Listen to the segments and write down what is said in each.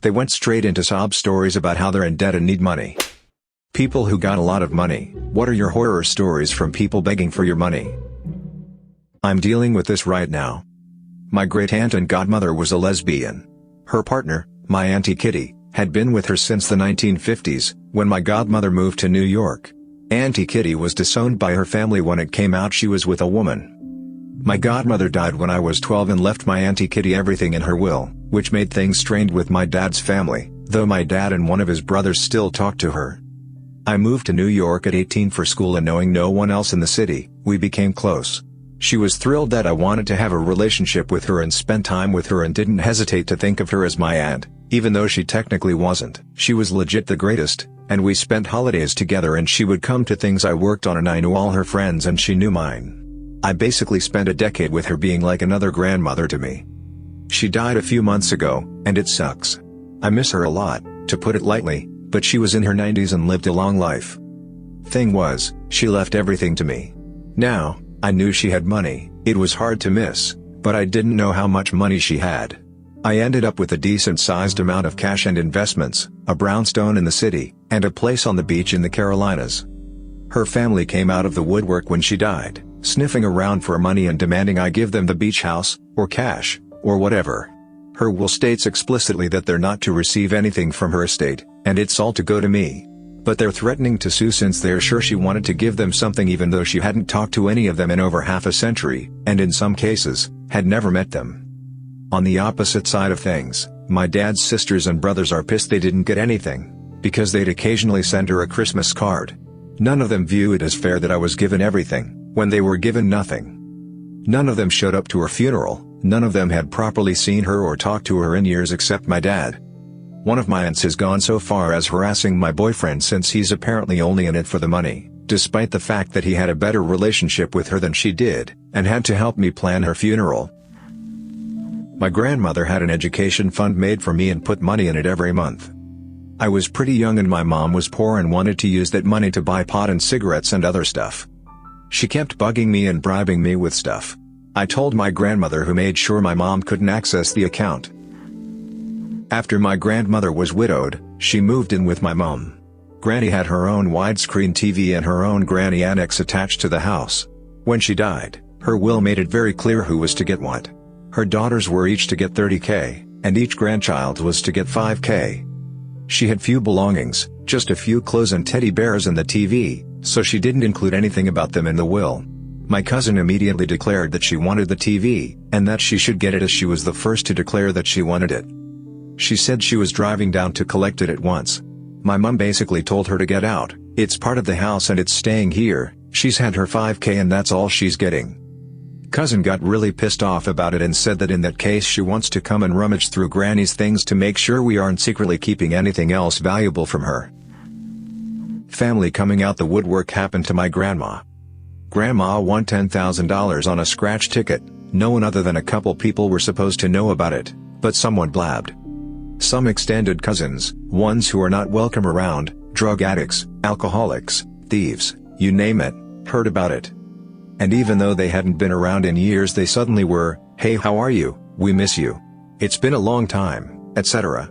They went straight into sob stories about how they're in debt and need money. People who got a lot of money, what are your horror stories from people begging for your money? I'm dealing with this right now. My great-aunt and godmother was a lesbian. Her partner, my Auntie Kitty, had been with her since the 1950s, when my godmother moved to New York. Auntie Kitty was disowned by her family when it came out she was with a woman. My godmother died when I was 12 and left my Auntie Kitty everything in her will, which made things strained with my dad's family, though my dad and one of his brothers still talked to her. I moved to New York at 18 for school, and knowing no one else in the city, we became close. She was thrilled that I wanted to have a relationship with her and spend time with her, and didn't hesitate to think of her as my aunt, even though she technically wasn't. She was legit the greatest, and we spent holidays together, and she would come to things I worked on, and I knew all her friends and she knew mine. I basically spent a decade with her, being like another grandmother to me. She died a few months ago, and it sucks. I miss her a lot, to put it lightly, but she was in her 90s and lived a long life. Thing was, she left everything to me. Now, I knew she had money, it was hard to miss, but I didn't know how much money she had. I ended up with a decent-sized amount of cash and investments, a brownstone in the city, and a place on the beach in the Carolinas. Her family came out of the woodwork when she died, sniffing around for money and demanding I give them the beach house, or cash, or whatever. Her will states explicitly that they're not to receive anything from her estate, and it's all to go to me. But they're threatening to sue since they're sure she wanted to give them something, even though she hadn't talked to any of them in over half a century, and in some cases, had never met them. On the opposite side of things, my dad's sisters and brothers are pissed they didn't get anything, because they'd occasionally send her a Christmas card. None of them view it as fair that I was given everything, when they were given nothing. None of them showed up to her funeral, none of them had properly seen her or talked to her in years except my dad. One of my aunts has gone so far as harassing my boyfriend, since he's apparently only in it for the money, despite the fact that he had a better relationship with her than she did, and had to help me plan her funeral. My grandmother had an education fund made for me and put money in it every month. I was pretty young and my mom was poor and wanted to use that money to buy pot and cigarettes and other stuff. She kept bugging me and bribing me with stuff. I told my grandmother, who made sure my mom couldn't access the account. After my grandmother was widowed, she moved in with my mom. Granny had her own widescreen TV and her own granny annex attached to the house. When she died, her will made it very clear who was to get what. Her daughters were each to get $30K, and each grandchild was to get $5K. She had few belongings, just a few clothes and teddy bears and the TV, so she didn't include anything about them in the will. My cousin immediately declared that she wanted the TV, and that she should get it, as she was the first to declare that she wanted it. She said she was driving down to collect it at once. My mom basically told her to get out, it's part of the house and it's staying here, she's had her $5K and that's all she's getting. Cousin got really pissed off about it and said that in that case she wants to come and rummage through Granny's things to make sure we aren't secretly keeping anything else valuable from her. Family coming out the woodwork happened to my grandma. Grandma won $10,000 on a scratch ticket. No one other than a couple people were supposed to know about it, but someone blabbed. Some extended cousins, ones who are not welcome around, drug addicts, alcoholics, thieves, you name it, heard about it. And even though they hadn't been around in years, they suddenly were, "Hey, how are you? We miss you. It's been a long time," etc.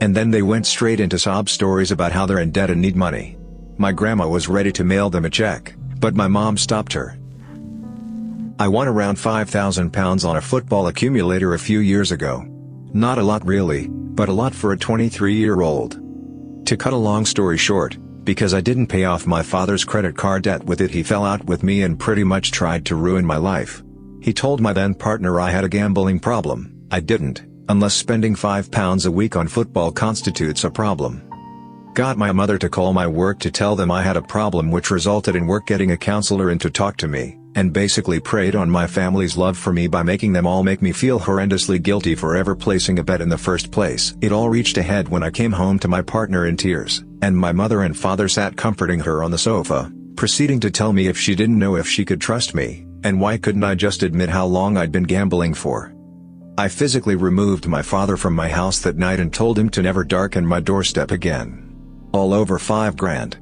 And then they went straight into sob stories about how they're in debt and need money. My grandma was ready to mail them a check, but my mom stopped her. I won around £5,000 on a football accumulator a few years ago. Not a lot really, but a lot for a 23-year-old. To cut a long story short, because I didn't pay off my father's credit card debt with it, he fell out with me and pretty much tried to ruin my life. He told my then partner I had a gambling problem. I didn't, unless spending £5 a week on football constitutes a problem. Got my mother to call my work to tell them I had a problem, which resulted in work getting a counselor in to talk to me, and basically preyed on my family's love for me by making them all make me feel horrendously guilty for ever placing a bet in the first place. It all reached a head when I came home to my partner in tears, and my mother and father sat comforting her on the sofa, proceeding to tell me if she didn't know if she could trust me, and why couldn't I just admit how long I'd been gambling for. I physically removed my father from my house that night and told him to never darken my doorstep again. All over $5,000.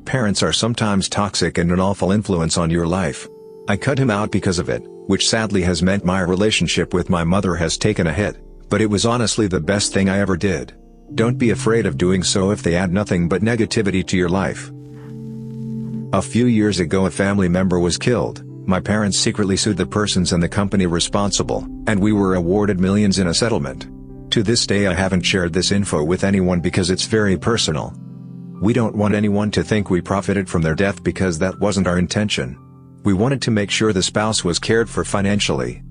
Parents are sometimes toxic and an awful influence on your life. I cut him out because of it, which sadly has meant my relationship with my mother has taken a hit, But it was honestly the best thing I ever did. Don't be afraid of doing so if they add nothing but negativity to your life. A few years ago a family member was killed. My parents secretly sued the persons and the company responsible, and we were awarded millions in a settlement. To this day I haven't shared this info with anyone because it's very personal. We don't want anyone to think we profited from their death because that wasn't our intention. We wanted to make sure the spouse was cared for financially.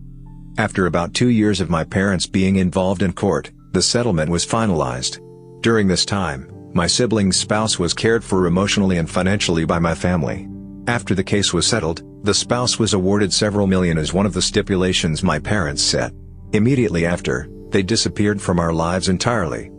After about 2 years of my parents being involved in court, the settlement was finalized. During this time, my sibling's spouse was cared for emotionally and financially by my family. After the case was settled, the spouse was awarded several million as one of the stipulations my parents set. Immediately after, they disappeared from our lives entirely.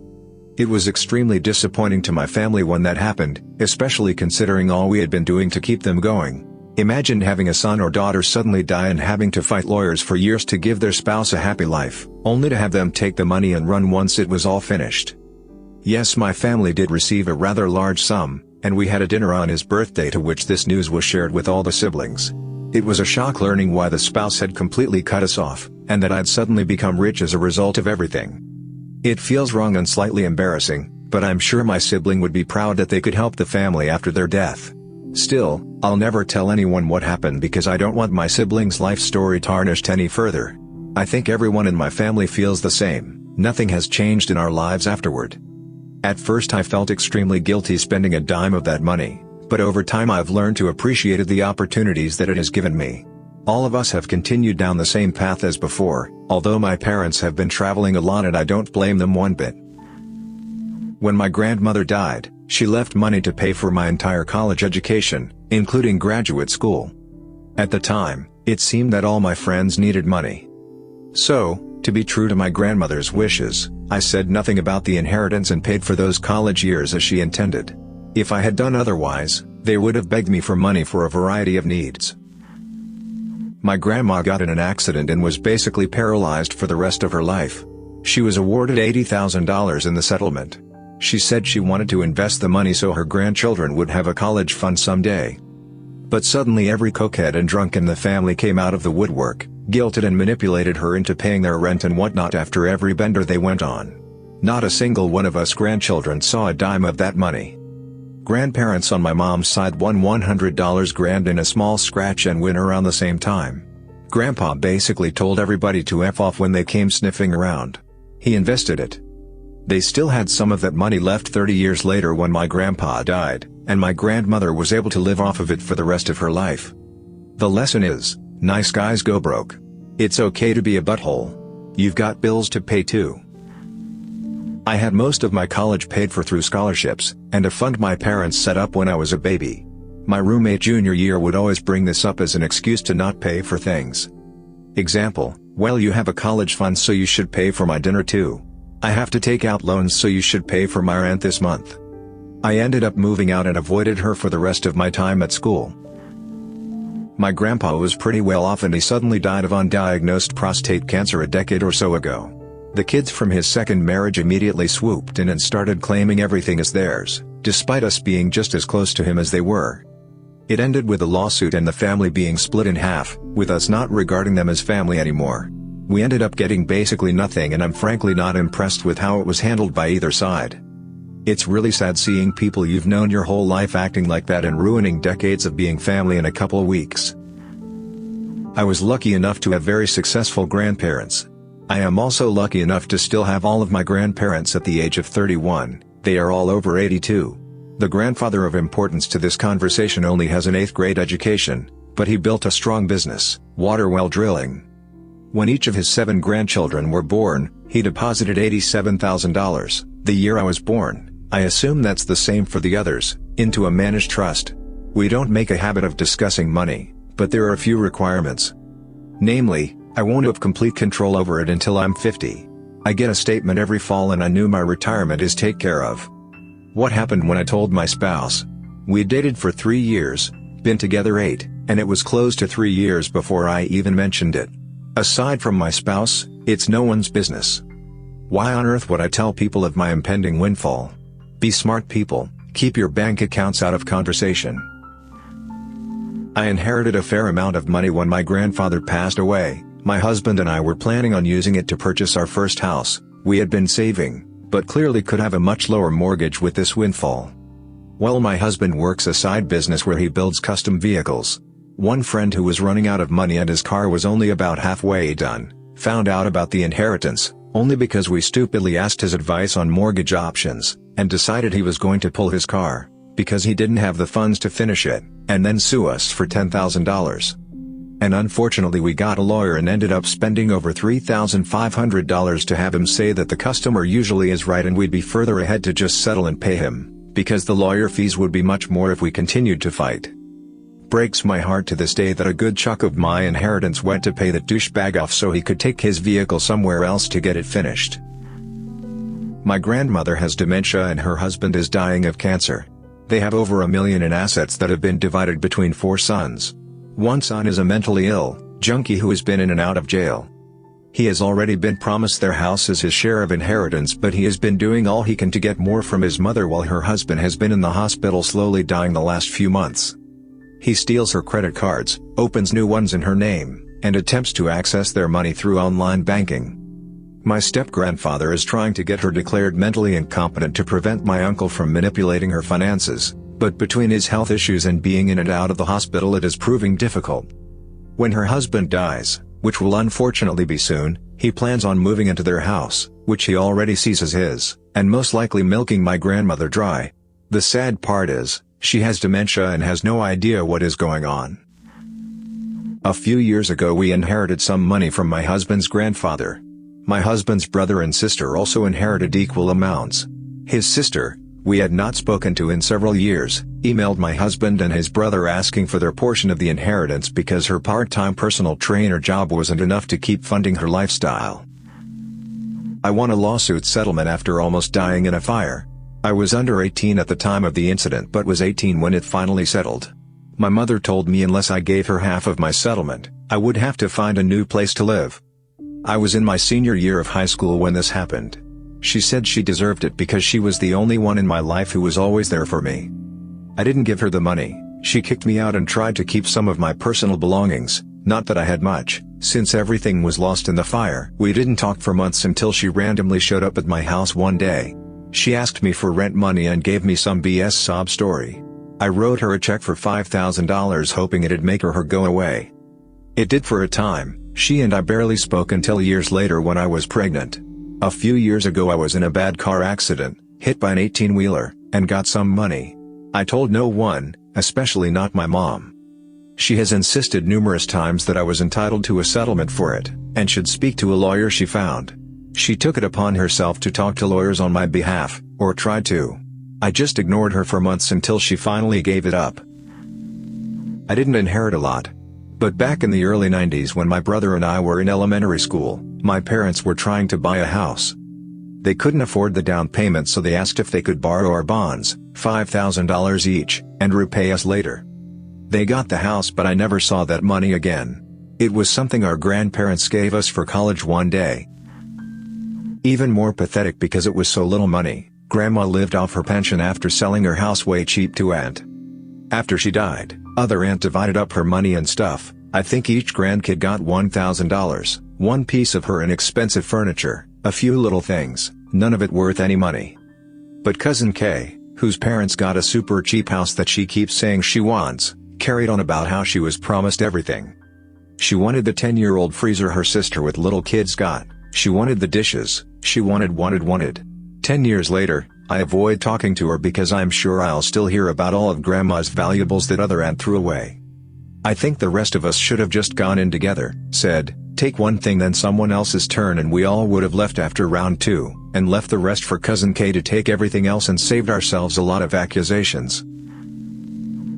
It was extremely disappointing to my family when that happened, especially considering all we had been doing to keep them going. Imagine having a son or daughter suddenly die and having to fight lawyers for years to give their spouse a happy life, only to have them take the money and run once it was all finished. Yes, my family did receive a rather large sum, and we had a dinner on his birthday to which this news was shared with all the siblings. It was a shock learning why the spouse had completely cut us off, and that I'd suddenly become rich as a result of everything. It feels wrong and slightly embarrassing, but I'm sure my sibling would be proud that they could help the family after their death. Still, I'll never tell anyone what happened because I don't want my sibling's life story tarnished any further. I think everyone in my family feels the same. Nothing has changed in our lives afterward. At first I felt extremely guilty spending a dime of that money, but over time I've learned to appreciate the opportunities that it has given me. All of us have continued down the same path as before, although my parents have been traveling a lot and I don't blame them one bit. When my grandmother died, she left money to pay for my entire college education, including graduate school. At the time, it seemed that all my friends needed money. So, to be true to my grandmother's wishes, I said nothing about the inheritance and paid for those college years as she intended. If I had done otherwise, they would have begged me for money for a variety of needs. My grandma got in an accident and was basically paralyzed for the rest of her life. She was awarded $80,000 in the settlement. She said she wanted to invest the money so her grandchildren would have a college fund someday. But suddenly every cokehead and drunk in the family came out of the woodwork, guilted and manipulated her into paying their rent and whatnot after every bender they went on. Not a single one of us grandchildren saw a dime of that money. Grandparents on my mom's side won $100 grand in a small scratch and win around the same time. Grandpa basically told everybody to F off when they came sniffing around. He invested it. They still had some of that money left 30 years later when my grandpa died, and my grandmother was able to live off of it for the rest of her life. The lesson is, nice guys go broke. It's okay to be a butthole. You've got bills to pay too. I had most of my college paid for through scholarships, and a fund my parents set up when I was a baby. My roommate junior year would always bring this up as an excuse to not pay for things. Example, well, you have a college fund so you should pay for my dinner too. I have to take out loans so you should pay for my rent this month. I ended up moving out and avoided her for the rest of my time at school. My grandpa was pretty well off and he suddenly died of undiagnosed prostate cancer a decade or so ago. The kids from his second marriage immediately swooped in and started claiming everything as theirs, despite us being just as close to him as they were. It ended with a lawsuit and the family being split in half, with us not regarding them as family anymore. We ended up getting basically nothing and I'm frankly not impressed with how it was handled by either side. It's really sad seeing people you've known your whole life acting like that and ruining decades of being family in a couple weeks. I was lucky enough to have very successful grandparents. I am also lucky enough to still have all of my grandparents at the age of 31, they are all over 82. The grandfather of importance to this conversation only has an 8th grade education, but he built a strong business, water well drilling. When each of his 7 grandchildren were born, he deposited $87,000, the year I was born, I assume that's the same for the others, into a managed trust. We don't make a habit of discussing money, but there are a few requirements. Namely, I won't have complete control over it until I'm 50. I get a statement every fall and I knew my retirement is taken care of. What happened when I told my spouse? We dated for 3 years, been together 8, and it was close to 3 years before I even mentioned it. Aside from my spouse, it's no one's business. Why on earth would I tell people of my impending windfall? Be smart people, keep your bank accounts out of conversation. I inherited a fair amount of money when my grandfather passed away, My husband and I were planning on using it to purchase our first house. We had been saving, but clearly could have a much lower mortgage with this windfall. Well, my husband works a side business where he builds custom vehicles. One friend who was running out of money and his car was only about halfway done, found out about the inheritance, only because we stupidly asked his advice on mortgage options, and decided he was going to pull his car, because he didn't have the funds to finish it, and then sue us for $10,000. And unfortunately we got a lawyer and ended up spending over $3,500 to have him say that the customer usually is right and we'd be further ahead to just settle and pay him, because the lawyer fees would be much more if we continued to fight. Breaks my heart to this day that a good chunk of my inheritance went to pay that douchebag off so he could take his vehicle somewhere else to get it finished. My grandmother has dementia and her husband is dying of cancer. They have over $1 million in assets that have been divided between 4 sons. One son is a mentally ill junkie who has been in and out of jail. He has already been promised their house as his share of inheritance, but he has been doing all he can to get more from his mother while her husband has been in the hospital slowly dying the last few months. He steals her credit cards, opens new ones in her name, and attempts to access their money through online banking. My step-grandfather is trying to get her declared mentally incompetent to prevent my uncle from manipulating her finances, but between his health issues and being in and out of the hospital it is proving difficult. When her husband dies, which will unfortunately be soon, he plans on moving into their house, which he already sees as his, and most likely milking my grandmother dry. The sad part is, she has dementia and has no idea what is going on. A few years ago we inherited some money from my husband's grandfather. My husband's brother and sister also inherited equal amounts. His sister, we had not spoken to in several years, emailed my husband and his brother asking for their portion of the inheritance because her part-time personal trainer job wasn't enough to keep funding her lifestyle. I won a lawsuit settlement after almost dying in a fire. I was under 18 at the time of the incident but was 18 when it finally settled. My mother told me unless I gave her half of my settlement, I would have to find a new place to live. I was in my senior year of high school when this happened. She said she deserved it because she was the only one in my life who was always there for me. I didn't give her the money. She kicked me out and tried to keep some of my personal belongings, not that I had much, since everything was lost in the fire. We didn't talk for months until she randomly showed up at my house one day. She asked me for rent money and gave me some BS sob story. I wrote her a check for $5,000 hoping it'd make her go away. It did for a time. She and I barely spoke until years later when I was pregnant. A few years ago I was in a bad car accident, hit by an 18-wheeler, and got some money. I told no one, especially not my mom. She has insisted numerous times that I was entitled to a settlement for it, and should speak to a lawyer she found. She took it upon herself to talk to lawyers on my behalf, or tried to. I just ignored her for months until she finally gave it up. I didn't inherit a lot. But back in the early 90s when my brother and I were in elementary school, my parents were trying to buy a house. They couldn't afford the down payment so they asked if they could borrow our bonds, $5,000 each, and repay us later. They got the house but I never saw that money again. It was something our grandparents gave us for college one day. Even more pathetic because it was so little money, Grandma lived off her pension after selling her house way cheap to Aunt. After she died, other aunt divided up her money and stuff. I think each grandkid got $1,000, one piece of her inexpensive furniture, a few little things, none of it worth any money. But Cousin Kay, whose parents got a super cheap house that she keeps saying she wants, carried on about how she was promised everything. She wanted the 10-year-old freezer her sister with little kids got, she wanted the dishes, she wanted. 10 years later, I avoid talking to her because I'm sure I'll still hear about all of Grandma's valuables that other aunt threw away. I think the rest of us should have just gone in together, said, take one thing then someone else's turn, and we all would have left after round 2, and left the rest for Cousin Kay to take everything else and saved ourselves a lot of accusations.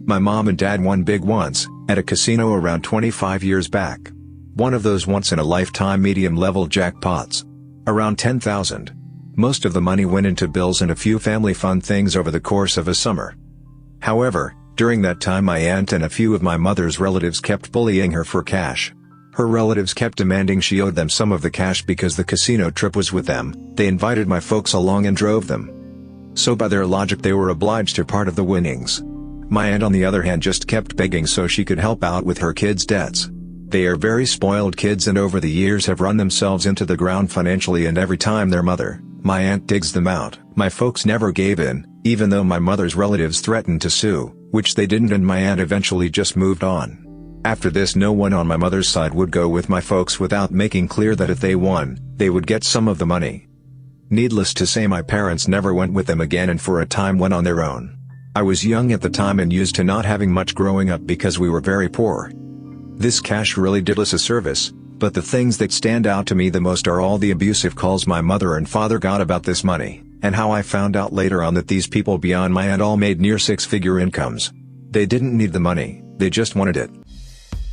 My mom and dad won big once, at a casino around 25 years back. One of those once-in-a-lifetime medium-level jackpots. Around $10,000. Most of the money went into bills and a few family fun things over the course of a summer. However, during that time my aunt and a few of my mother's relatives kept bullying her for cash. Her relatives kept demanding she owed them some of the cash because the casino trip was with them. They invited my folks along and drove them. So by their logic they were obliged to part of the winnings. My aunt on the other hand just kept begging so she could help out with her kids' debts. They are very spoiled kids and over the years have run themselves into the ground financially, and every time their mother, my aunt, digs them out, my folks never gave in, even though my mother's relatives threatened to sue, which they didn't, and my aunt eventually just moved on. After this, no one on my mother's side would go with my folks without making clear that if they won, they would get some of the money. Needless to say, my parents never went with them again and for a time went on their own. I was young at the time and used to not having much growing up because we were very poor. This cash really did us a service, but the things that stand out to me the most are all the abusive calls my mother and father got about this money, and how I found out later on that these people beyond my aunt all made near six-figure incomes. They didn't need the money, they just wanted it.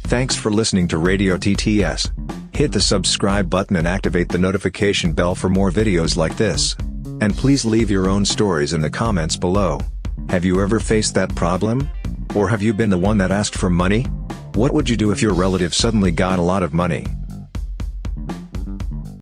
Thanks for listening to Radio TTS. Hit the subscribe button and activate the notification bell for more videos like this. And please leave your own stories in the comments below. Have you ever faced that problem? Or have you been the one that asked for money? What would you do if your relative suddenly got a lot of money?